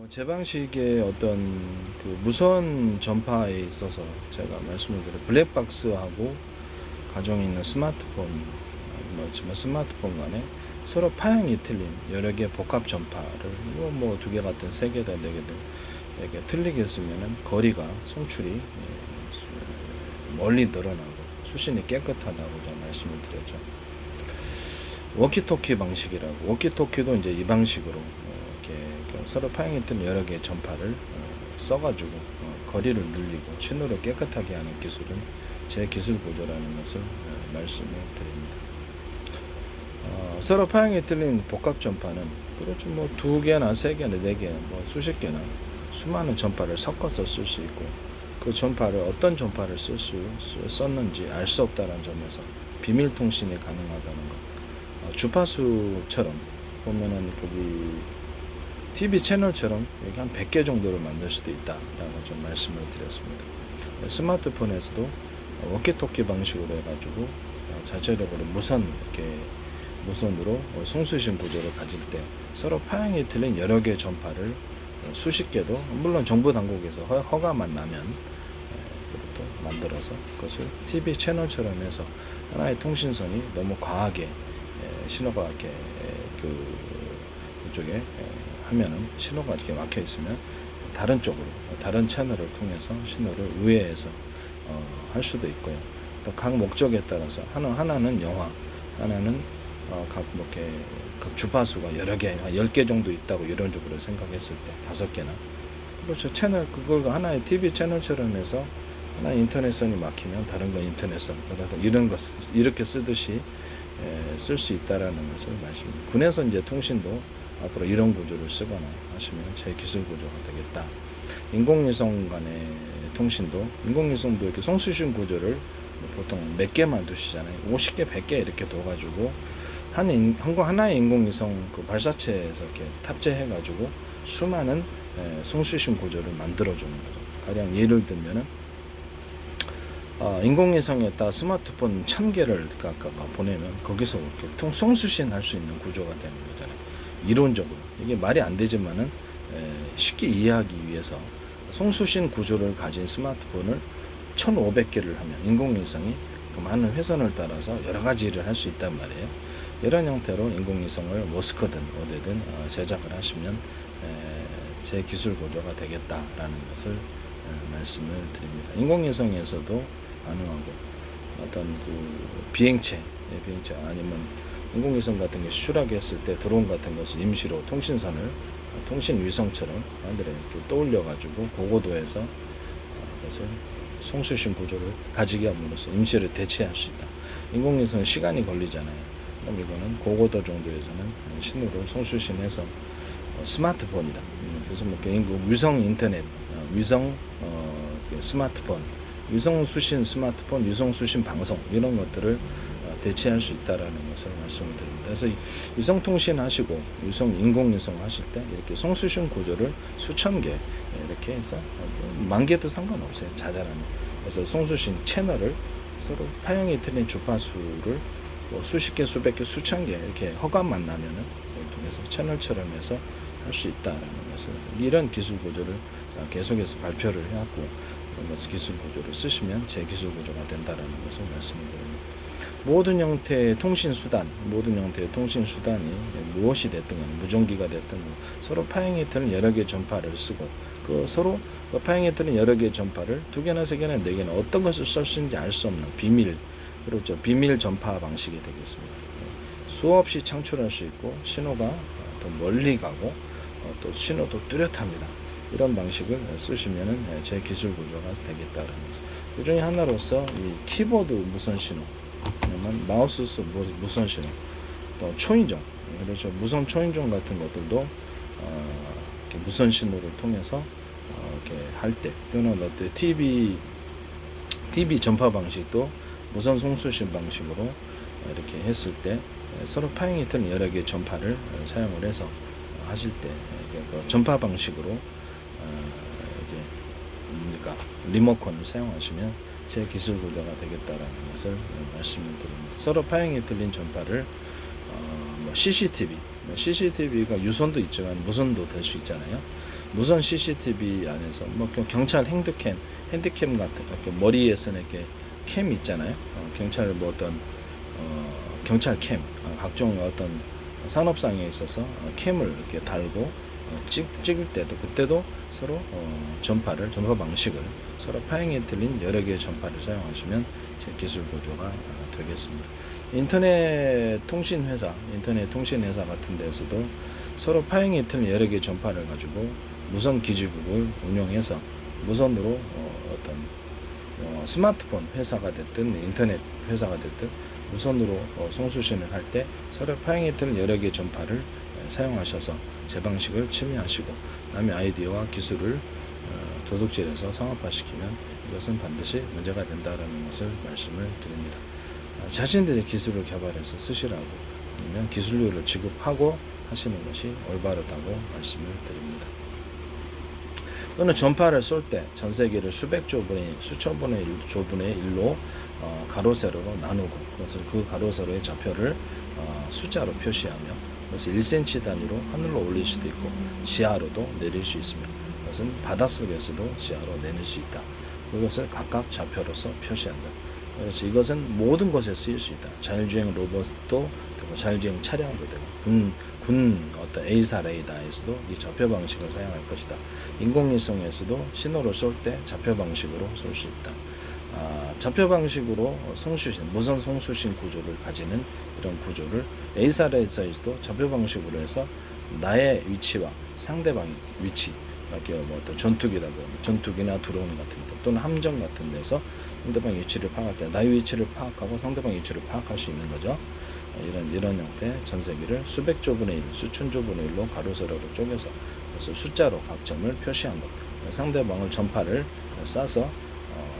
제 방식의 어떤 그 무선 전파에 있어서 제가 말씀을 드린 블랙박스하고 가정에 있는 스마트폰, 뭐지만 스마트폰 간에 서로 파형이 틀린 여러 개의 복합 전파를 뭐 두 개 같은 세 개든 네 개든 이렇게 틀리게 쓰면은 거리가 송출이 멀리 늘어나고 수신이 깨끗하다고 제가 말씀을 드렸죠. 워키토키 방식이라고, 워키토키도 이제 이 방식으로 이렇게 서로 파형이 뜬 여러 개의 전파를 써가지고 거리를 늘리고 신호를 깨끗하게 하는 기술은 제 기술 구조라는 것을 말씀을 드립니다. 서로 파형이 틀린 복합 전파는 그렇죠, 뭐 두 개나 세 개나 네 개나 뭐 수십 개나 수많은 전파를 섞어서 쓸 수 있고, 그 전파를 어떤 전파를 썼는지 알 수 없다는 점에서 비밀 통신이 가능하다는 것. 주파수처럼 보면은 거기 TV 채널처럼 여기 한 100개 정도를 만들 수도 있다라고 좀 말씀을 드렸습니다. 스마트폰에서도 워키토키 방식으로 해가지고 자체적으로 무선으로 송수신 구조를 가질 때 서로 파형이 틀린 여러 개의 전파를 수십 개도, 물론 정부 당국에서 허가만 나면 그것도 만들어서 그것을 TV 채널처럼 해서 하나의 통신선이 너무 과하게 신호가 이렇게 그쪽에 하면은 신호가 이렇게 막혀 있으면 다른 쪽으로 다른 채널을 통해서 신호를 우회해서 할 수도 있고요. 또 각 목적에 따라서 하나는 영화, 하나는 각 주파수가 여러 개, 한 10개 정도 있다고 이론적으로 생각했을 때 5개나, 그렇죠. 채널 그걸 하나의 TV 채널처럼 해서 하나의 인터넷선이 막히면 다른 건 인터넷선, 이런 것 이렇게 쓰듯이 쓸 수 있다라는 것을 말씀드립니다. 군에서 이제 통신도 앞으로 이런 구조를 쓰거나 하시면 제 기술 구조가 되겠다. 인공위성 간의 통신도, 인공위성도 이렇게 송수신 구조를 보통 몇 개만 두시잖아요. 50개, 100개 이렇게 둬가지고 하나의 인공위성 그 발사체에서 이렇게 탑재해가지고 수많은 송수신 구조를 만들어주는 거죠. 가령 예를 들면은 인공위성에다 스마트폰 1000개를 보내면 거기서 이렇게 송수신 할 수 있는 구조가 되는 거잖아요. 이론적으로 이게 말이 안 되지만은 쉽게 이해하기 위해서 송수신 구조를 가진 스마트폰을 1500개를 하면 인공위성이 그 많은 회선을 따라서 여러 가지 일을 할 수 있단 말이에요. 이런 형태로 인공위성을 모스크든 어디든 제작을 하시면 제 기술 구조가 되겠다라는 것을 말씀을 드립니다. 인공위성에서도 가능하고 어떤 그 비행체 아니면 인공위성 같은 게 추락했을 때 드론 같은 것을 임시로 통신선을 통신위성처럼 하늘에 이렇게 떠올려 가지고 고고도에서 그것을 송수신 구조를 가지게 함으로써 임시를 대체할 수 있다. 인공위성은 시간이 걸리잖아요. 그럼 이거는 고고도 정도에서는 신호를 송수신해서 스마트폰이다. 그래서 뭐 위성 인터넷, 위성 스마트폰, 위성 수신 스마트폰, 위성 수신 방송 이런 것들을 대체할 수 있다라는 것을 말씀을 드립니다. 그래서 위성 통신 하시고 위성 인공위성 하실 때 이렇게 송수신 구조를 수천 개 이렇게 해서 10,000개도 상관없어요. 자잘하면. 그래서 송수신 채널을 서로 파형이 틀린 주파수를 뭐 수십 개, 수백 개, 수천 개 이렇게 허가만 나면은 통해서 채널처럼 해서 할 수 있다라는 것을, 이런 기술 구조를 계속해서 발표를 해왔고, 그래서 기술 구조를 쓰시면 제 기술 구조가 된다라는 것을 말씀드립니다. 모든 형태의 통신 수단이 무엇이 됐든 무전기가 됐든 서로 파형이 틀린 여러 개의 전파를 쓰고, 서로 파형이 틀린 여러 개의 전파를 2개나 3개나 4개나 어떤 것을 쓸 수 있는지 알 수 없는 비밀 전파 방식이 되겠습니다. 수없이 창출할 수 있고 신호가 더 멀리 가고 또 신호도 뚜렷합니다. 이런 방식을 쓰시면은 제 기술 구조가 되겠다라는 것. 그 중에 하나로서 이 키보드 무선 신호, 마우스 무선 신호, 또 초인종, 그렇죠. 무선 초인종 같은 것들도 이렇게 무선 신호를 통해서 이렇게 할 때, 또는 TV 전파 방식도 무선 송수신 방식으로 이렇게 했을 때 서로 파형이 틀린 여러 개의 전파를 사용을 해서 하실 때 전파 방식으로 그러니까 리모컨을 사용하시면 제 기술 구조가 되겠다라는 것을 말씀을 드립니다. 서로 파형이 틀린 전파를 CCTV, CCTV가 유선도 있지만 무선도 될 수 있잖아요. 무선 CCTV 안에서 뭐 경찰 핸드캠 같은 이렇게 머리에서는 이렇게 캠 있잖아요. 경찰 뭐 어떤 경찰 캠, 각종 어떤 산업상에 있어서 캠을 이렇게 달고 찍을 때도 그때도 서로 전파 방식을 서로 파행이 틀린 여러 개의 전파를 사용하시면 제 기술 구조가 되겠습니다. 인터넷 통신 회사 같은 데서도 서로 파행이 틀린 여러 개의 전파를 가지고 무선 기지국을 운영해서 무선으로 어떤 스마트폰 회사가 됐든 인터넷 회사가 됐든 무선으로 송수신을 할 때 서로 파행이 틀린 여러 개의 전파를 사용하셔서 제 방식을 침해하시고 남의 아이디어와 기술을 도둑질해서 상업화시키면 이것은 반드시 문제가 된다라는 것을 말씀을 드립니다. 자신들의 기술을 개발해서 쓰시라고 아니면 기술료를 지급하고 하시는 것이 올바르다고 말씀을 드립니다. 또는 전파를 쏠 때 전 세계를 수천 분의 1로 가로 세로로 나누고 그것을 그 가로 세로의 좌표를 숫자로 표시하며 그것을 1cm 단위로 하늘로 올릴 수도 있고 지하로도 내릴 수 있으며 그것은 바닷속에서도 지하로 내릴 수 있다. 그것을 각각 좌표로서 표시한다. 그래서 이것은 모든 곳에 쓰일 수 있다. 자율주행 로봇도 되고 자율주행 차량도 되고 군 어떤 A사 레이더에서도 이 좌표 방식을 사용할 것이다. 인공위성에서도 신호를 쏠 때 좌표 방식으로 쏠 수 있다. 좌표 방식으로 무선 송수신 구조를 가지는 이런 구조를 A사 레이더에서도 좌표 방식으로 해서 나의 위치와 상대방의 위치, 뭐 어떤 전투기나 드론 같은 데 또는 함정 같은 데서 상대방 위치를 파악할 때 나의 위치를 파악하고 상대방 위치를 파악할 수 있는 거죠. 이런 형태의 전 세계를 수천조 분의 1로 가로 세로로 쪼개서 그래서 숫자로 각 점을 표시한 것. 상대방을 전파를 쏴서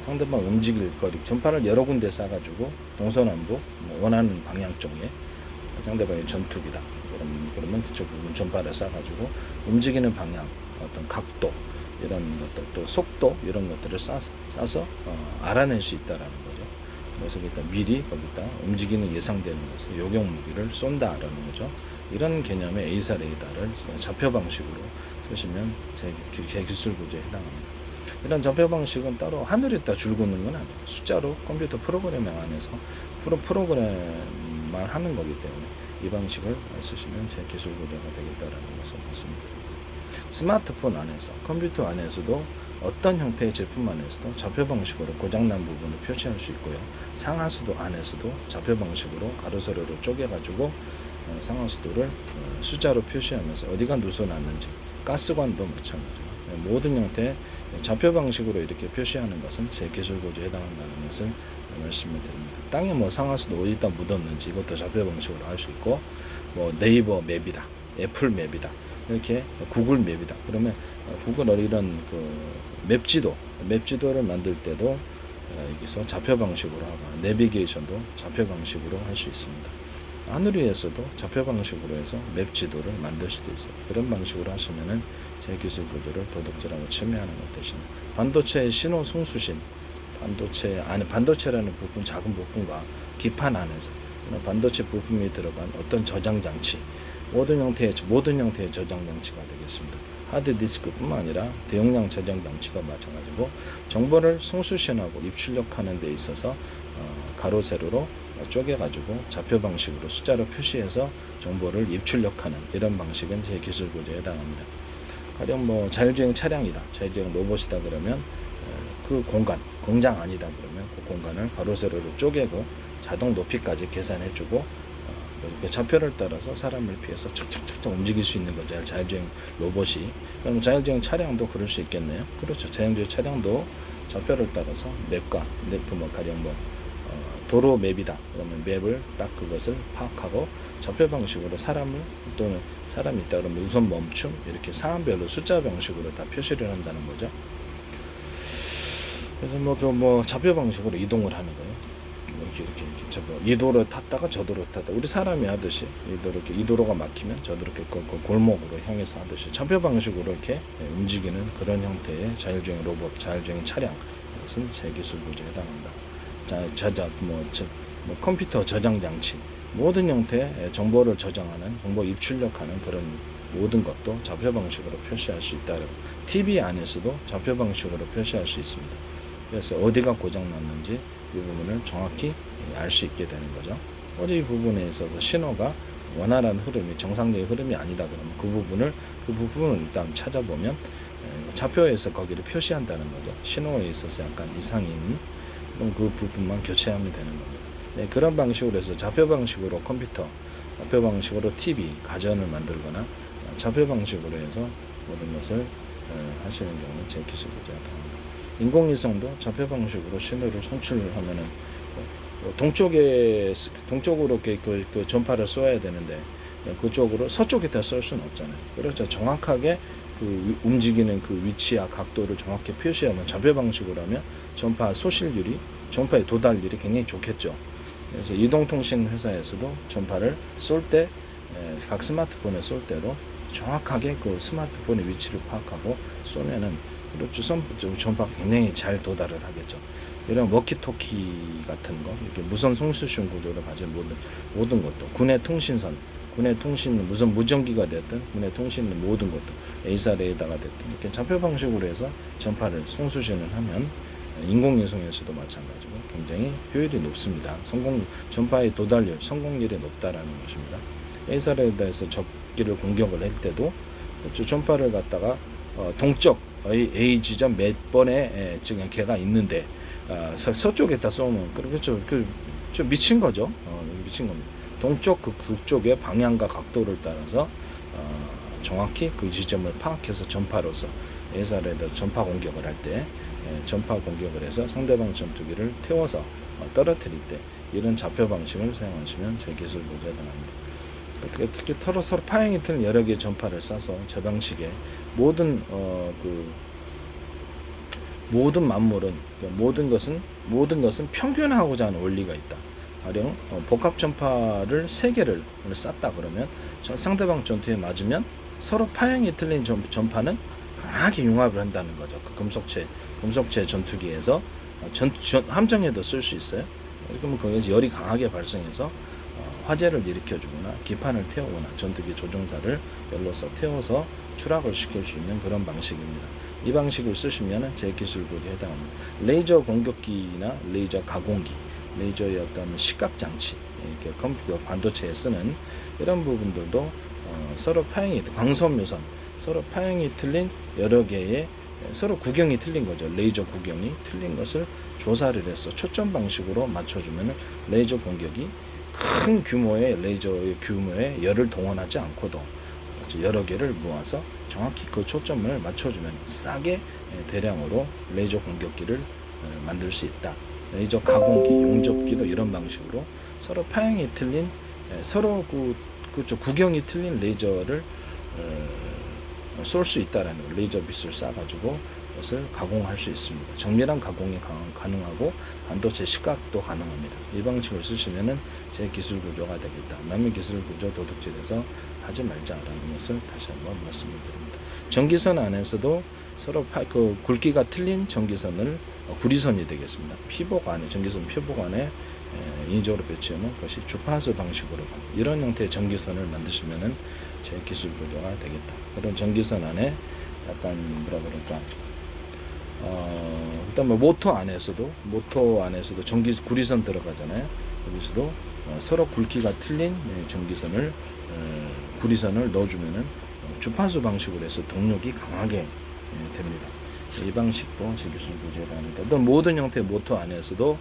상대방 움직일 거리 전파를 여러 군데 쏴가지고 동서남북 원하는 방향 쪽에 상대방의 전투기다. 그러면 그쪽 부분 전파를 쏴가지고 움직이는 방향, 어떤 각도 이런 것들 또 속도 이런 것들을 쏴서 알아낼 수 있다라는 거죠. 그래서 일단 미리 거기다 움직이는 예상되는 것을 요격 무기를 쏜다라는 거죠. 이런 개념의 A사 레이더를 좌표 방식으로 쓰시면 제 기술 구조에 해당합니다. 이런 좌표 방식은 따로 하늘에다 줄고는 건 아니에요. 숫자로 컴퓨터 프로그래밍 안에서 프로그램만 하는 거기 때문에 이 방식을 쓰시면 제 기술 구조가 되겠다라는 것을 말씀드립니다. 스마트폰 안에서 컴퓨터 안에서도 어떤 형태의 제품 안에서도 좌표 방식으로 고장난 부분을 표시할 수 있고요. 상하수도 안에서도 좌표 방식으로 가로세로로 쪼개가지고 상하수도를 숫자로 표시하면서 어디가 누설났는지 가스관도 마찬가지고 모든 형태의 좌표 방식으로 이렇게 표시하는 것은 제 기술 구조에 해당한다는 것을 말씀을 드립니다. 땅에 뭐 상하수도 어디다 묻었는지 이것도 좌표 방식으로 할 수 있고 뭐 네이버 맵이다, 애플 맵이다. 이렇게 구글 맵이다. 그러면 구글 이런 맵지도를 만들 때도 여기서 좌표 방식으로 하고 내비게이션도 좌표 방식으로 할 수 있습니다. 하늘 위에서도 좌표 방식으로 해서 맵지도를 만들 수도 있어요. 그런 방식으로 하시면은 제 기술 구조를 도둑질하고 침해하는 것 대신에 반도체의 신호 송수신, 반도체라는 부품 작은 부품과 기판 안에서 반도체 부품이 들어간 어떤 저장 장치 모든 형태의 저장 장치가 되겠습니다. 하드 디스크뿐만 아니라 대용량 저장 장치도 마찬가지고 정보를 송수신하고 입출력하는 데 있어서 가로 세로로 쪼개가지고 좌표 방식으로 숫자로 표시해서 정보를 입출력하는 이런 방식은 제 기술 구조에 해당합니다. 가령 뭐 자율주행 차량이다, 자율주행 로봇이다 그러면 그 공장 아니다 그러면 그 공간을 가로 세로로 쪼개고 자동 높이까지 계산해주고 이렇게 좌표를 따라서 사람을 피해서 착착착착 움직일 수 있는 거죠. 자율주행 로봇이. 그럼 자율주행 차량도 그럴 수 있겠네요. 그렇죠. 자율주행 차량도 좌표를 따라서 맵과 가령 도로 맵이다. 그러면 맵을 딱 그것을 파악하고 좌표 방식으로 또는 사람이 있다 그러면 우선 멈춤 이렇게 상황별로 숫자 방식으로 다 표시를 한다는 거죠. 그래서 좌표 방식으로 이동을 하는 거예요. 이렇게 이 도로 탔다가 저 도로 탔다. 우리 사람이 하듯이 이 도로가 막히면 저 도로 이렇게 골목으로 향해서 하듯이 좌표 방식으로 이렇게 움직이는 그런 형태의 자율주행 로봇, 자율주행 차량. 이것은 제 기술 구조에 해당합니다. 컴퓨터 저장 장치 모든 형태의 정보를 저장하는, 정보 입출력하는 그런 모든 것도 좌표 방식으로 표시할 수 있다. TV 안에서도 좌표 방식으로 표시할 수 있습니다. 그래서 어디가 고장 났는지 이 부분을 정확히 알 수 있게 되는 거죠. 어디 부분에 있어서 신호가 원활한 흐름이, 정상적인 흐름이 아니다 그러면 그 부분을 일단 찾아보면 좌표에서 거기를 표시한다는 거죠. 신호에 있어서 약간 이상이 있는, 그럼 그 부분만 교체하면 되는 겁니다. 네, 그런 방식으로 해서 좌표 방식으로 컴퓨터, 좌표 방식으로 TV, 가전을 만들거나 좌표 방식으로 해서 모든 것을 하시는 경우는 제 기술 구조가 됩니다. 인공위성도 좌표 방식으로 신호를 송출을 하면은 동쪽으로 그 전파를 쏘아야 되는데 그쪽으로 서쪽에다 쏠 수는 없잖아요. 그렇죠. 정확하게 그 움직이는 그 위치와 각도를 정확히 표시하면, 좌표 방식으로 하면 전파 소실률이, 전파의 도달률이 굉장히 좋겠죠. 그래서 이동통신 회사에서도 전파를 쏠 때, 각 스마트폰에 쏠 때도 정확하게 그 스마트폰의 위치를 파악하고 쏘면은, 그렇죠. 전파가 굉장히 잘 도달을 하겠죠. 이런 워키토키 같은 거, 이렇게 무선 송수신 구조를 가진 모든 것도, 군의 통신선, 군의 통신, 무슨 무전기가 됐든 군의 통신 모든 것도, A사 레이더가 됐든 이렇게 좌표 방식으로 해서 전파를 송수신을 하면 인공위성에서도 마찬가지고 굉장히 효율이 높습니다. 전파의 도달률, 성공률이 높다라는 것입니다. A사 레이더에서 적기를 공격을 할 때도 전파를 갖다가 동쪽 A 지점 몇 번에 지금 걔가 있는데 서쪽에다 쏘면 그렇죠. 좀 미친 거죠. 미친 겁니다. 동쪽 북쪽의 방향과 각도를 따라서 정확히 그 지점을 파악해서 전파로서 A사 레이더 전파 공격을 할 때 전파 공격을 해서 상대방 전투기를 태워서 떨어뜨릴 때 이런 좌표 방식을 사용하시면 제 기술 구조에 해당합니다. 특히 서로 파행이 틀린 여러 개의 전파를 쏴서 저 방식의 모든 모든 만물은, 모든 것은 평균하고자 하는 원리가 있다. 가령 복합 전파를 3개를 쐈다 그러면 상대방 전투에 맞으면 서로 파형이 틀린 전파는 강하게 융합을 한다는 거죠. 그 금속체 전투기에서 함정에도 쓸 수 있어요. 그러면 거기서 열이 강하게 발생해서 화재를 일으켜주거나 기판을 태우거나 전투기 조종사를 열로서 태워서 추락을 시킬 수 있는 그런 방식입니다. 이 방식을 쓰시면 제 기술 구조에 해당합니다. 레이저 공격기나 레이저 가공기, 레이저의 어떤 시각 장치, 이렇게 컴퓨터 반도체에 쓰는 이런 부분들도 서로 파형이, 광선묘선, 서로 파형이 틀린 여러 개의, 서로 구경이 틀린 거죠. 레이저 구경이 틀린 것을 조사를 해서 초점 방식으로 맞춰주면 레이저 공격이 큰 규모의 레이저의 규모의 열을 동원하지 않고도 여러 개를 모아서 정확히 그 초점을 맞춰주면 싸게 대량으로 레이저 공격기를 만들 수 있다. 레이저 가공기, 용접기도 이런 방식으로 서로 파형이 틀린, 서로 구경이 틀린 레이저를 쏠 수 있다라는 거. 레이저 빛을 쏴가지고 것을 가공할 수 있습니다. 정밀한 가공이 가능하고 반도체 시각도 가능합니다. 이 방식을 쓰시면은 제 기술 구조가 되겠다. 남의 기술 구조 도둑질해서 하지 말자라는 것을 다시 한번 말씀을 드립니다. 전기선 안에서도 서로 굵기가 틀린 전기선을 구리선이 되겠습니다. 피복 안에, 전기선 피복 안에 인위적으로 배치하는 것이 주파수 방식으로 이런 형태의 전기선을 만드시면은 제 기술 구조가 되겠다. 그런 전기선 안에 약간 뭐라 그럴까, 일단 모터 안에서도 구리선 들어가잖아요. 여기서도 서로 굵기가 틀린 전기선을 구리선을 넣어주면은 주파수 방식으로 해서 동력이 강하게 됩니다. 이 방식도 제 기술 구조에 해당합니다. 또 모든 형태의 모터 안에서도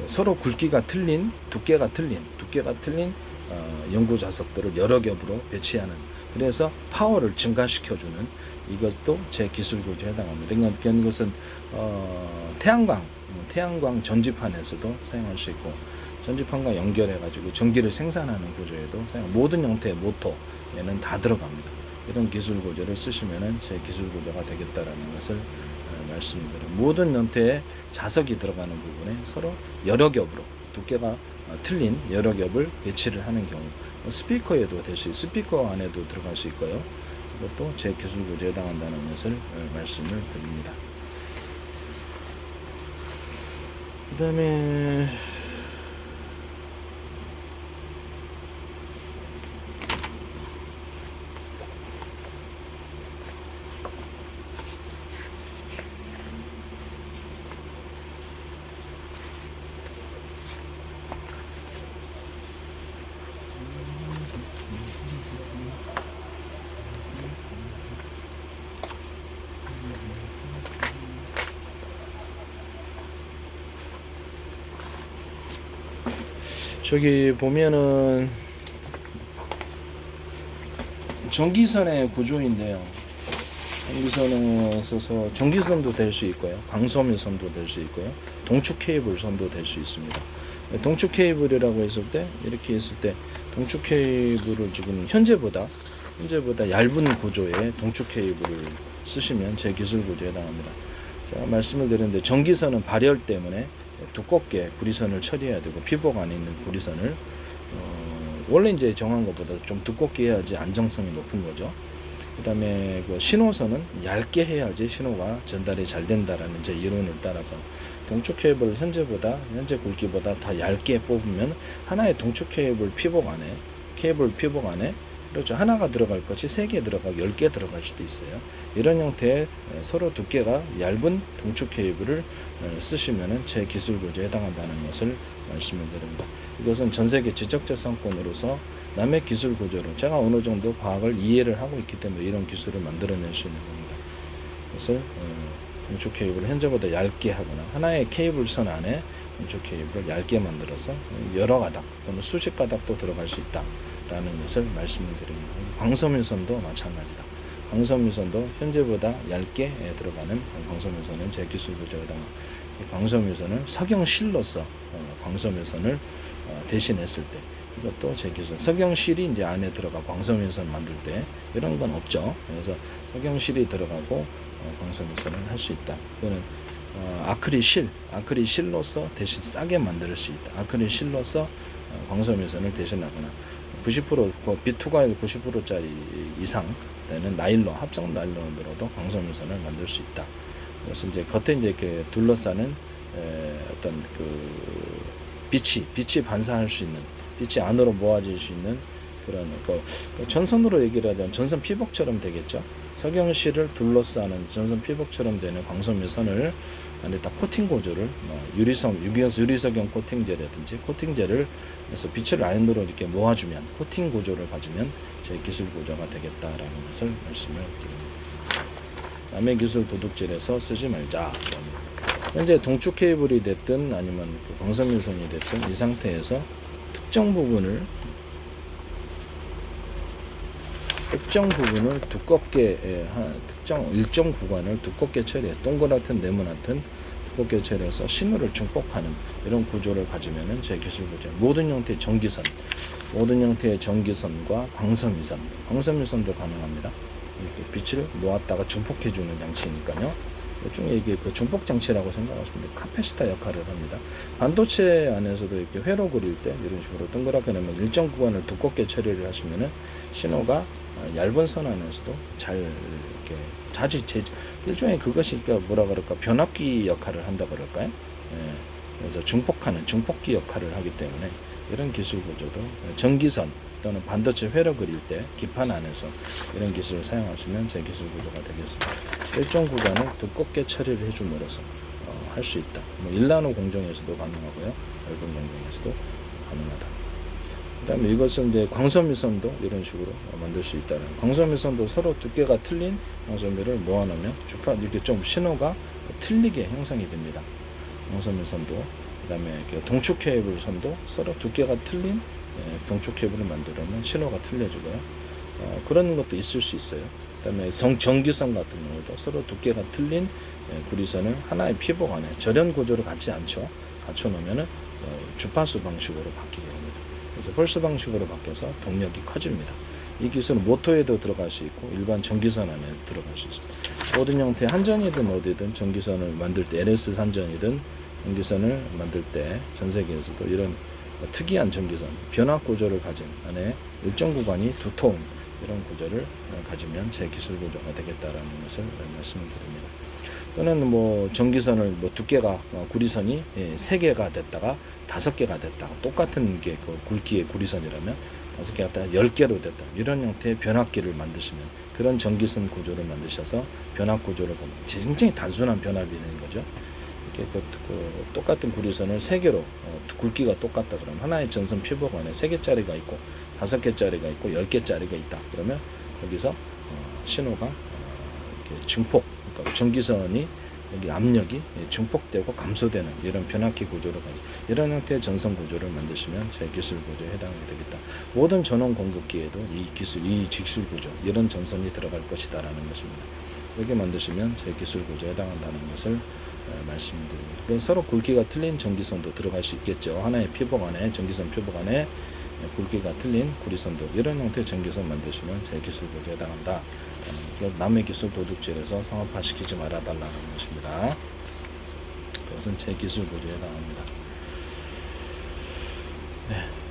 서로 굵기가 틀린, 두께가 틀린 연구 자석들을 여러 겹으로 배치하는, 그래서 파워를 증가시켜주는, 이것도 제 기술 구조에 해당합니다. 이것은 태양광 전지판에서도 사용할 수 있고, 전지판과 연결해가지고 전기를 생산하는 구조에도 모든 형태의 모터에는 다 들어갑니다. 이런 기술 구조를 쓰시면은 제 기술 구조가 되겠다라는 것을 말씀드려요. 모든 형태의 자석이 들어가는 부분에 서로 여러 겹으로 두께가 틀린 여러 겹을 배치를 하는 경우, 스피커에도 될 수 있고 스피커 안에도 들어갈 수 있고요. 이것도 제 기술 구조에 해당한다는 것을 말씀을 드립니다. 그 다음에 저기 보면은 전기선의 구조인데요. 전기선에 있어서 전기선도 될 수 있고요, 광섬유선도 될 수 있고요, 동축 케이블 선도 될 수 있습니다. 동축 케이블이라고 했을 때, 이렇게 했을 때 동축 케이블을 지금 현재보다 얇은 구조의 동축 케이블을 쓰시면 제 기술 구조에 해당합니다. 제가 말씀을 드렸는데 전기선은 발열 때문에 두껍게 구리선을 처리해야 되고, 피복 안에 있는 구리선을 원래 이제 정한 것보다 좀 두껍게 해야지 안정성이 높은 거죠. 그 다음에 그 신호선은 얇게 해야지 신호가 전달이 잘 된다라는 제 이론을 따라서 동축 케이블을 현재 굵기보다 더 얇게 뽑으면 하나의 동축 케이블 피복 안에 그렇죠, 하나가 들어갈 것이 3개 들어가고 10개 들어갈 수도 있어요. 이런 형태의 서로 두께가 얇은 동축 케이블을 쓰시면은 제 기술 구조에 해당한다는 것을 말씀을 드립니다. 이것은 전 세계 지적재산권으로서 남의 기술 구조로 제가 어느 정도 과학을 이해를 하고 있기 때문에 이런 기술을 만들어낼 수 있는 겁니다. 그것을 동축 케이블을 현재보다 얇게 하거나 하나의 케이블 선 안에 동축 케이블을 얇게 만들어서 여러 가닥 또는 수십 가닥도 들어갈 수 있다라는 것을 말씀을 드립니다. 광섬유선도 마찬가지다. 광섬유선도 현재보다 얇게 들어가는 광섬유선은 제 기술 구조에 해당합니다. 광섬유선을 석영실로서 광섬유선을 대신했을 때, 이것도 제 기술. 석영실이 이제 안에 들어가 광섬유선 만들 때 이런 건 없죠. 그래서 석영실이 들어가고 광섬유선을 할 수 있다. 또는 아크릴실로서 대신 싸게 만들 수 있다. 아크릴실로서 광섬유선을 대신하거나 90% B2가일 90%짜리 이상 되는 나일론, 합성 나일론으로도 광섬유선을 만들 수 있다. 그래서 이제 겉에 이제 이렇게 둘러싸는 어떤 그 빛이 반사할 수 있는, 빛이 안으로 모아질 수 있는 그런 전선으로 얘기를 하자면 전선 피복처럼 되겠죠. 석영실을 둘러싸는 전선 피복처럼 되는 광섬유선을 안에다 코팅 구조를 유리석영 코팅제라든지 코팅제를 해서 빛을 안으로 이렇게 모아주면 코팅 구조를 가지면 제 기술 구조가 되겠다라는 것을 말씀을 드립니다. 남의 기술 도둑질해서 쓰지 말자. 현재 동축 케이블이 됐든 아니면 그 광섬유선이 됐든 이 상태에서 특정 부분을 두껍게 일정 구간을 두껍게 처리해, 동그랗든 네모나든 두껍게 처리해서 신호를 중폭하는 이런 구조를 가지면은 제 기술 구조. 모든 형태의 전기선과 광섬유선도 가능합니다. 이렇게 빛을 모았다가 중폭해주는 장치니까요. 일종의 이게 그 중폭 장치라고 생각하시면 돼요. 카페시터 역할을 합니다. 반도체 안에서도 이렇게 회로 그릴 때 이런 식으로 동그랗게 내면 일정 구간을 두껍게 처리를 하시면은 신호가 얇은 선 안에서도 잘 이렇게 일종의 그것이 뭐라 그럴까, 변압기 역할을 한다 그럴까요? 그래서 중폭기 역할을 하기 때문에 이런 기술 구조도 전기선 또는 반도체 회로 그릴 때 기판 안에서 이런 기술을 사용하시면 제 기술 구조가 되겠습니다. 일정 구간을 두껍게 처리를 해줌으로써 할 수 있다. 일나노 공정에서도 가능하고요, 얇은 공정에서도 가능하다. 그 다음에 이것은 이제 광섬유선도 이런 식으로 만들 수 있다는, 광섬유선도 서로 두께가 틀린 광섬유를 모아놓으면 이렇게 좀 신호가 틀리게 형성이 됩니다. 광섬유선도, 그 다음에 동축 케이블 선도 서로 두께가 틀린 동축 케이블을 만들면 신호가 틀려지고요. 그런 것도 있을 수 있어요. 그 다음에 전기선 같은 경우도 서로 두께가 틀린 구리선을 하나의 피복 안에 절연 구조를 갖지 않죠. 갖춰 놓으면은 주파수 방식으로 바뀌게 됩니다. 그래서 펄스 방식으로 바뀌어서 동력이 커집니다. 이 기술은 모터에도 들어갈 수 있고 일반 전기선 안에 들어갈 수 있습니다. 모든 형태의 한전이든 어디든 전기선을 만들 때, LS 산전이든 전기선을 만들 때 전 세계에서도 이런 특이한 전기선, 변압 구조를 가진 안에 일정 구간이 두터운 이런 구조를 가지면 제 기술 구조가 되겠다라는 것을 말씀을 드립니다. 또는 뭐 전기선을 뭐 두께가 구리선이 3개가 됐다가 5개가 됐다. 똑같은 게 그 굵기의 구리선이라면 5개가 됐다 10개로 됐다. 이런 형태의 변압기를 만드시면 그런 전기선 구조를 만드셔서 변압 구조를 굉장히 단순한 변압이 되는 거죠. 이렇게 그 똑같은 구리선을 3개로 굵기가 똑같다 그러면 하나의 전선 피복 안에 3개짜리가 있고 5개짜리가 있고 10개짜리가 있다. 그러면 거기서 신호가 이렇게 증폭, 그러니까 전기선이 여기 압력이 증폭되고 감소되는 이런 변압기 구조를 가지고 이런 형태의 전선 구조를 만드시면 제 기술 구조에 해당이 되겠다. 모든 전원 공급기에도 이 기술 구조, 이런 전선이 들어갈 것이다라는 것입니다. 이렇게 만드시면 제 기술 구조에 해당한다는 것을 말씀드립니다. 서로 굵기가 틀린 전기선도 들어갈 수 있겠죠. 하나의 피복 안에, 전기선 피복 안에 굵기가 틀린 구리선도, 이런 형태의 전기선 만드시면 제 기술 구조에 해당한다. 남의 기술 도둑질해서 상업화시키지 말아달라는 것입니다. 그것은 제 기술 구조에 해당합니다. 네.